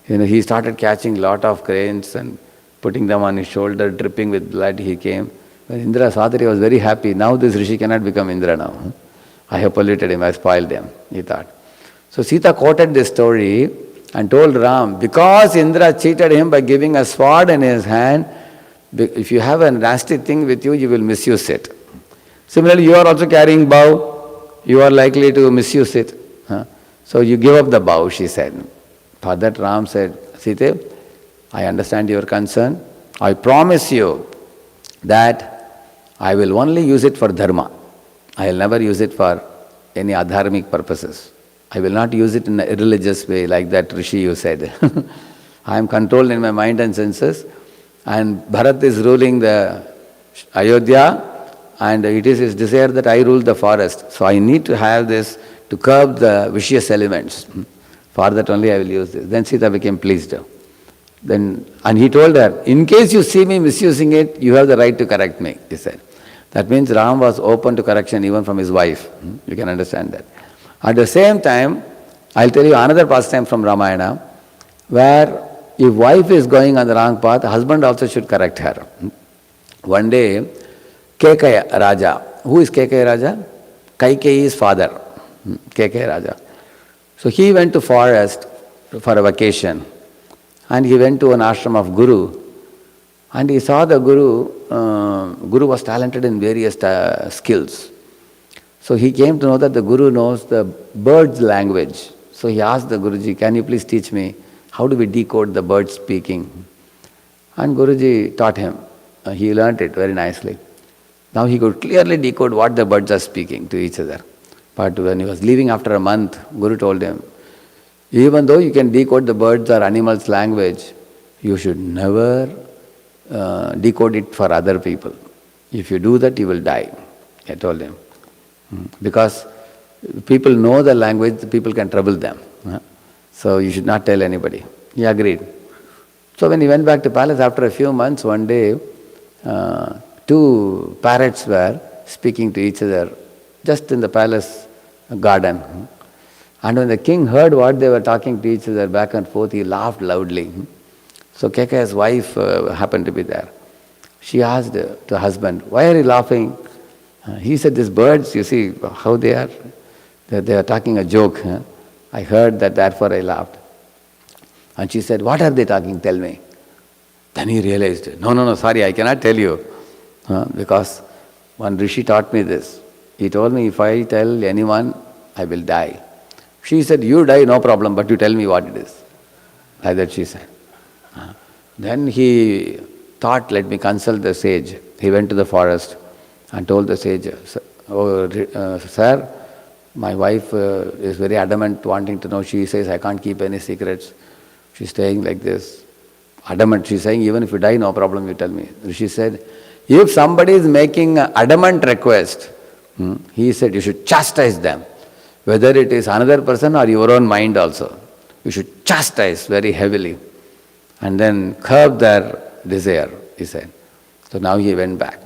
He started catching lot of cranes and putting them on his shoulder, dripping with blood. He came When Indra saw that, he was very happy. Now this Rishi cannot become Indra now. I have polluted him, I spoiled him, he thought. So Sita quoted this story and told Ram, because Indra cheated him by giving a sword in his hand, if you have a nasty thing with you, you will misuse it. Similarly, you are also carrying bow, you are likely to misuse it. So you give up the bow, she said. For that Ram said, Sita, I understand your concern. I promise you that I will only use it for dharma. I will never use it for any adharmic purposes. I will not use it in a irreligious way like that Rishi you said. I am controlled in my mind and senses, and Bharat is ruling the Ayodhya, and it is his desire that I rule the forest. So I need to have this to curb the vicious elements. For that only I will use this. Then Sita became pleased. And he told her, in case you see me misusing it, you have the right to correct me, he said. That means Ram was open to correction even from his wife. You can understand that. At the same time, I'll tell you another pastime from Ramayana, where if wife is going on the wrong path, husband also should correct her. One day, Kekaya Raja. Who is Kekaya Raja? Kaikeyi's father. Kekaya Raja. So he went to forest for a vacation, and he went to an ashram of Guru, and he saw the Guru. Guru was talented in various skills. So he came to know that the Guru knows the bird's language. So he asked the Guruji, can you please teach me how do we decode the bird speaking? And Guruji taught him. He learnt it very nicely. Now he could clearly decode what the birds are speaking to each other. But when he was leaving after a month, Guru told him, even though you can decode the birds or animals' language, you should never decode it for other people. If you do that, you will die. I told him. Because people know the language, the people can trouble them. So you should not tell anybody. He agreed. So when he went back to palace after a few months, one day, two parrots were speaking to each other just in the palace garden. And when the king heard what they were talking to each other back and forth, he laughed loudly. So Kekaya's wife happened to be there. She asked the husband, why are you laughing? He said, these birds, you see how they are? They are talking a joke. I heard that, therefore I laughed. And she said, what are they talking? Tell me. Then he realized, no, sorry, I cannot tell you. Because one Rishi taught me this. He told me, if I tell anyone, I will die. She said, you die, no problem, but you tell me what it is. Like that she said. Then he thought, let me consult the sage. He went to the forest and told the sage, sir, my wife is very adamant wanting to know. She says, I can't keep any secrets. She's staying like this. Adamant. She's saying, even if you die, no problem, you tell me. She said, if somebody is making an adamant request, he said, you should chastise them. Whether it is another person or your own mind also. You should chastise very heavily. And then curb their desire, he said. So now he went back.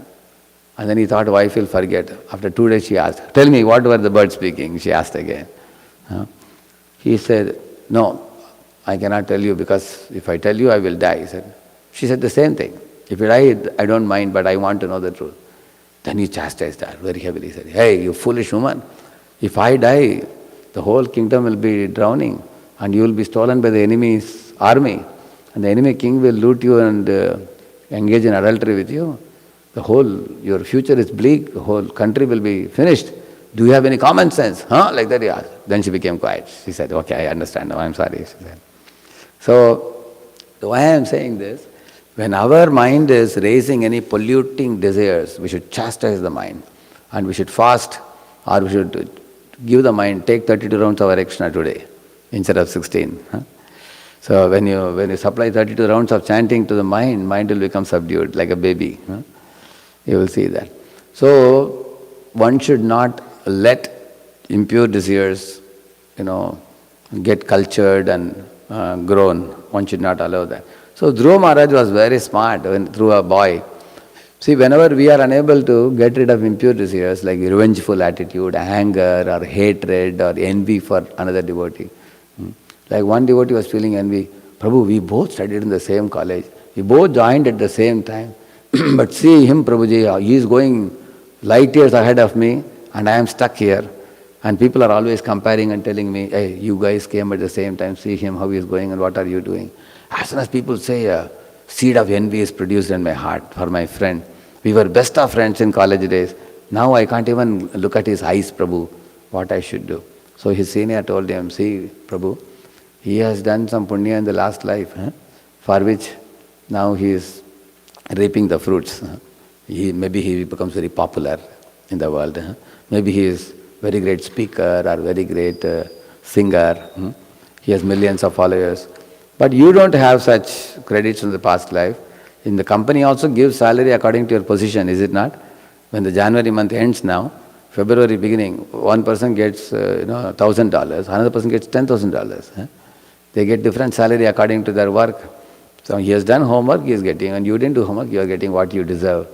And then he thought, wife will forget. After 2 days she asked, tell me, what were the birds speaking? She asked again. He said, no, I cannot tell you because if I tell you, I will die. She said the same thing. If you die, I don't mind, but I want to know the truth. Then he chastised her very heavily. He said, hey, you foolish woman. If I die, the whole kingdom will be drowning and you will be stolen by the enemy's army. And the enemy king will loot you and engage in adultery with you. Your future is bleak, the whole country will be finished. Do you have any common sense? Like that he asked. Then she became quiet. She said, okay, I understand now, I'm sorry. She said. So, why I am saying this, when our mind is raising any polluting desires, we should chastise the mind. And we should fast, or we should give the mind, take 32 rounds of Ariksha today, instead of 16. So when you supply 32 rounds of chanting to the mind will become subdued like a baby. You will see that. So one should not let impure desires, get cultured and grown. One should not allow that. So Dhruva Maharaj was very smart through a boy. See, whenever we are unable to get rid of impure desires like revengeful attitude, anger or hatred or envy for another devotee. Like one devotee was feeling envy. Prabhu, we both studied in the same college. We both joined at the same time. But see him, Prabhuji, he is going light years ahead of me and I am stuck here. And people are always comparing and telling me, hey, you guys came at the same time, see him, how he is going and what are you doing. As soon as people say, a seed of envy is produced in my heart for my friend. We were best of friends in college days. Now I can't even look at his eyes, Prabhu, what I should do. So his senior told him, see, Prabhu, he has done some punya in the last life, for which now he is reaping the fruits. Maybe he becomes very popular in the world. Maybe he is very great speaker or very great singer. He has millions of followers. But you don't have such credits from the past life. In the company also gives salary according to your position, is it not? When the January month ends now, February beginning, one person gets $1,000, another person gets $10,000. They get different salary according to their work. So he has done homework, he is getting, and you didn't do homework, you are getting what you deserve.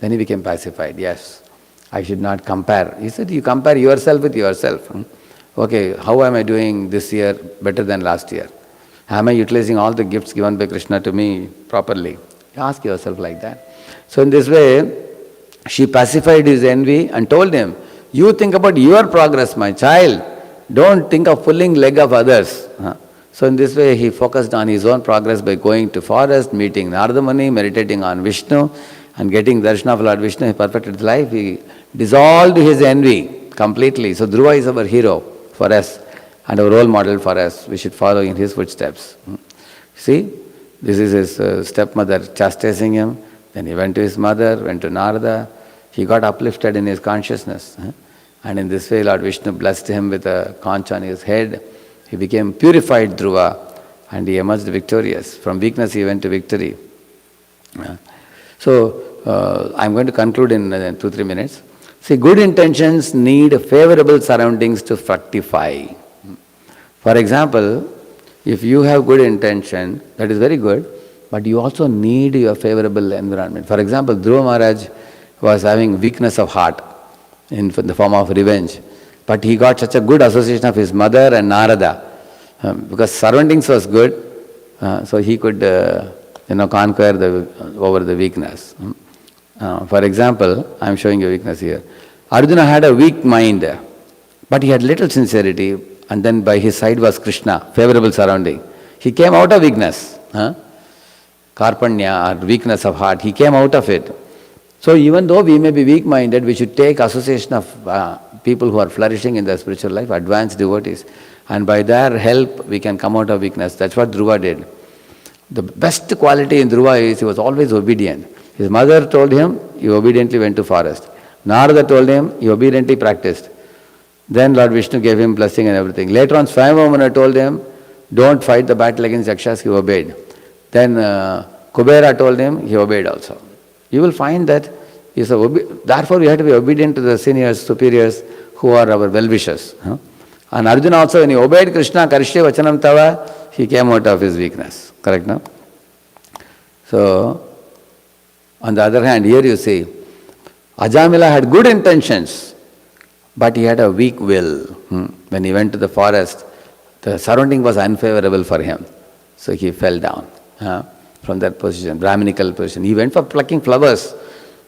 Then he became pacified. Yes, I should not compare. He said, you compare yourself with yourself. Okay, how am I doing this year better than last year? Am I utilizing all the gifts given by Krishna to me properly? Ask yourself like that. So in this way, she pacified his envy and told him, you think about your progress, my child. Don't think of pulling leg of others. So in this way, he focused on his own progress by going to forest, meeting Narada Muni, meditating on Vishnu, and getting darshan of Lord Vishnu. He perfected his life. He dissolved his envy completely. So Dhruva is our hero for us and our role model for us. We should follow in his footsteps. See, this is his stepmother chastising him. Then he went to his mother, went to Narada. He got uplifted in his consciousness. And in this way, Lord Vishnu blessed him with a conch on his head. He became purified Dhruva and he emerged victorious. From weakness he went to victory. So, I'm going to conclude in 2-3 minutes. See, good intentions need favorable surroundings to fructify. For example, if you have good intention, that is very good, but you also need your favorable environment. For example, Dhruva Maharaj was having weakness of heart in the form of revenge, but he got such a good association of his mother and Narada, because surroundings was good, so he could conquer over the weakness. For example, I am showing you a weakness here. Arjuna had a weak mind, but he had little sincerity, and then by his side was Krishna, favorable surrounding. He came out of weakness, karpanya or weakness of heart, he came out of it. So even though we may be weak-minded, we should take association of people who are flourishing in their spiritual life, advanced devotees. And by their help, we can come out of weakness. That's what Dhruva did. The best quality in Dhruva is he was always obedient. His mother told him, he obediently went to forest. Narada told him, he obediently practiced. Then Lord Vishnu gave him blessing and everything. Later on, Swayamvamana told him, don't fight the battle against Yakshas, he obeyed. Then Kubera told him, he obeyed also. You will find that therefore you have to be obedient to the seniors, superiors who are our well-wishers. And Arjuna also, when he obeyed Krishna, Karishya Vachanam Tava, he came out of his weakness. Correct, no? So, on the other hand, here you see, Ajamila had good intentions, but he had a weak will. When he went to the forest, the surrounding was unfavorable for him. So he fell down from that position, Brahminical position. He went for plucking flowers,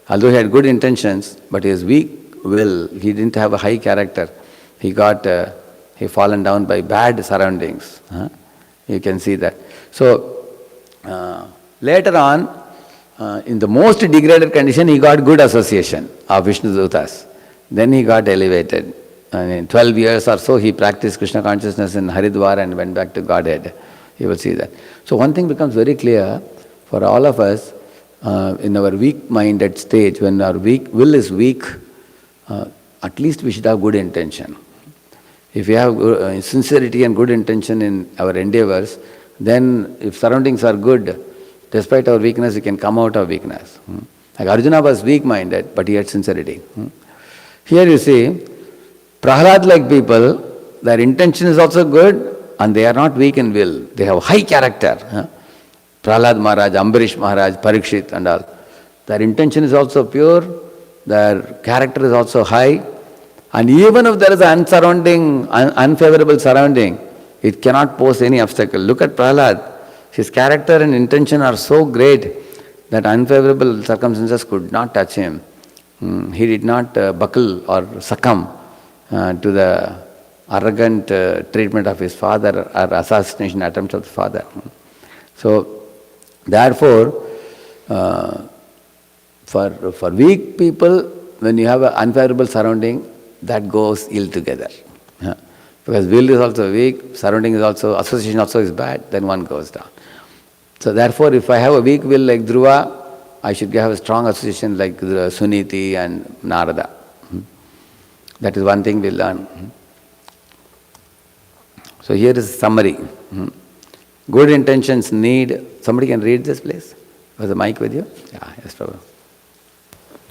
although he had good intentions, but his weak will, he didn't have a high character. He fallen down by bad surroundings. You can see that. So, later on, in the most degraded condition, he got good association of Vishnu Dutas. Then he got elevated. And in 12 years or so, he practiced Krishna consciousness in Haridwar and went back to Godhead. You will see that. So one thing becomes very clear for all of us in our weak-minded stage, when our will is weak, at least we should have good intention. If we have sincerity and good intention in our endeavors, then if surroundings are good, despite our weakness, we can come out of weakness. Like Arjuna was weak-minded, but he had sincerity. Here you see, Prahlad-like people, their intention is also good, and they are not weak in will. They have high character. Prahlad Maharaj, Ambarish Maharaj, Parikshit and all. Their intention is also pure, their character is also high, and even if there is an unfavorable surrounding, it cannot pose any obstacle. Look at Prahlad. His character and intention are so great that unfavorable circumstances could not touch him. He did not buckle or succumb to the arrogant treatment of his father or assassination attempts of the father. So, therefore, for weak people, when you have an unfavorable surrounding, that goes ill together. Because will is also weak, surrounding is also, association also is bad, then one goes down. So therefore, if I have a weak will like Dhruva, I should have a strong association like Suniti and Narada. That is one thing we learn. So here is a summary. Good intentions need, somebody can read this please? Was the mic with you? Yeah, yes, Prabhu.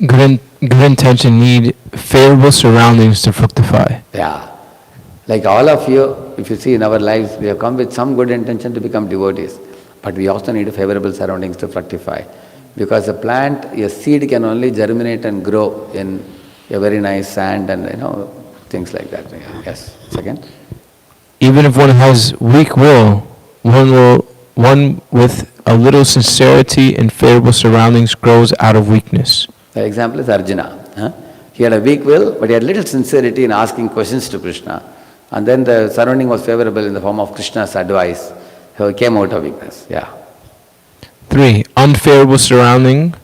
Good intention need favorable surroundings to fructify. Yeah. Like all of you, if you see in our lives, we have come with some good intention to become devotees. But we also need favorable surroundings to fructify. Because a plant, a seed can only germinate and grow in a very nice sand and things like that. Yes. Second. Even if one has weak will, one with a little sincerity and favorable surroundings grows out of weakness. The example is Arjuna. He had a weak will, but he had little sincerity in asking questions to Krishna. And then the surrounding was favorable in the form of Krishna's advice. So he came out of weakness. Yeah. 3. Unfavorable surrounding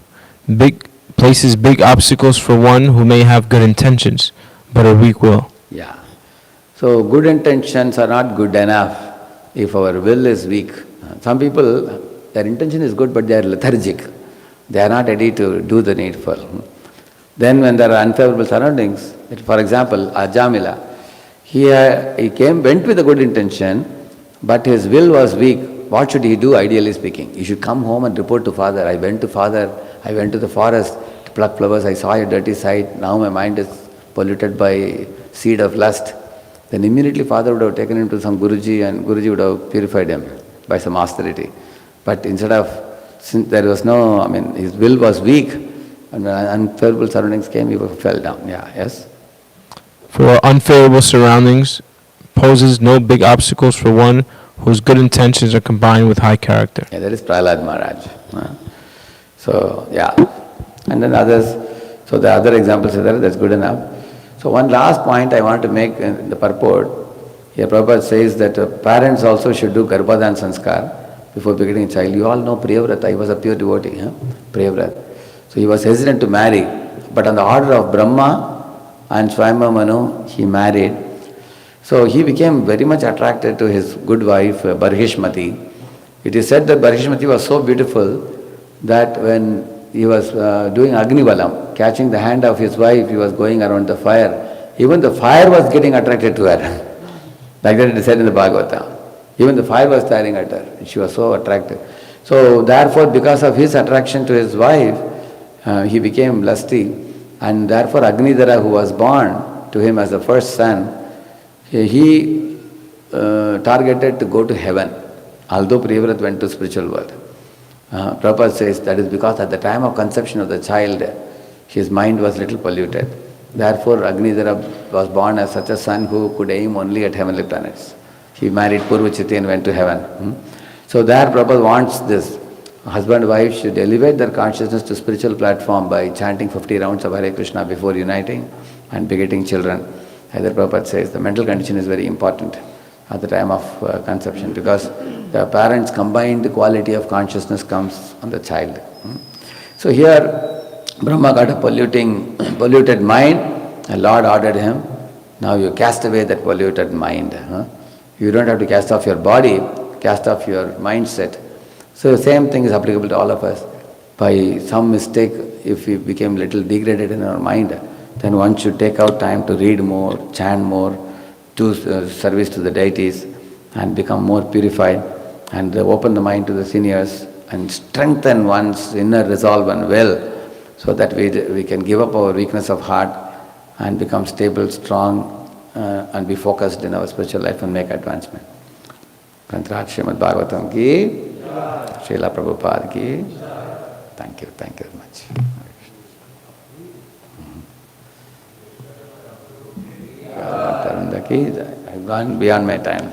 places big obstacles for one who may have good intentions, but a weak will. Yeah. So good intentions are not good enough if our will is weak. Some people, their intention is good, but they are lethargic. They are not ready to do the needful. Then when there are unfavorable surroundings, for example, Ajamila, he went with a good intention, but his will was weak. What should he do, ideally speaking? He should come home and report to father. I went to the forest to pluck flowers. I saw a dirty sight. Now my mind is polluted by seed of lust. Then immediately father would have taken him to some Guruji and Guruji would have purified him by some austerity. But instead of, since there was no, his will was weak and when unfavorable surroundings came, he fell down. Yeah, yes? For unfavorable surroundings poses no big obstacles for one whose good intentions are combined with high character. Yeah, that is Prahlad Maharaj. So, yeah. And then others, so the other examples are there, that's good enough. So one last point I want to make in the purport, here Prabhupada says that parents also should do Garbhadan Sanskar before begetting a child. You all know Priyavrata, he was a pure devotee, Priyavrata. So he was hesitant to marry, but on the order of Brahma and Swayambhu Manu, he married. So he became very much attracted to his good wife, Barhishmati. It is said that Barhishmati was so beautiful that when he was doing Agnivalam, catching the hand of his wife, he was going around the fire. Even the fire was getting attracted to her. Like that it is said in the Bhāgavatam. Even the fire was staring at her. She was so attractive. So therefore, because of his attraction to his wife, he became lusty. And therefore Agnidhara, who was born to him as the first son, he targeted to go to heaven, although Priyavrata went to spiritual world. Prabhupada says that is because at the time of conception of the child, his mind was little polluted. Therefore Agnidhara was born as such a son who could aim only at heavenly planets. He married Purvachiti and went to heaven. So there Prabhupada wants this. Husband and wife should elevate their consciousness to spiritual platform by chanting 50 rounds of Hare Krishna before uniting and begetting children. As Prabhupada says, the mental condition is very important at the time of conception because the parents' combined quality of consciousness comes on the child. So here Brahma got a polluted mind. The Lord ordered him, now you cast away that polluted mind. You don't have to cast off your body, cast off your mindset. So the same thing is applicable to all of us. By some mistake, if we became little degraded in our mind, then one should take out time to read more, chant more, do service to the deities and become more purified and open the mind to the seniors and strengthen one's inner resolve and will so that we can give up our weakness of heart and become stable, strong and be focused in our spiritual life and make advancement. Śrimad Bhāgavatam ki, Srila Prabhupada ki. Thank you very much. I've gone beyond my time.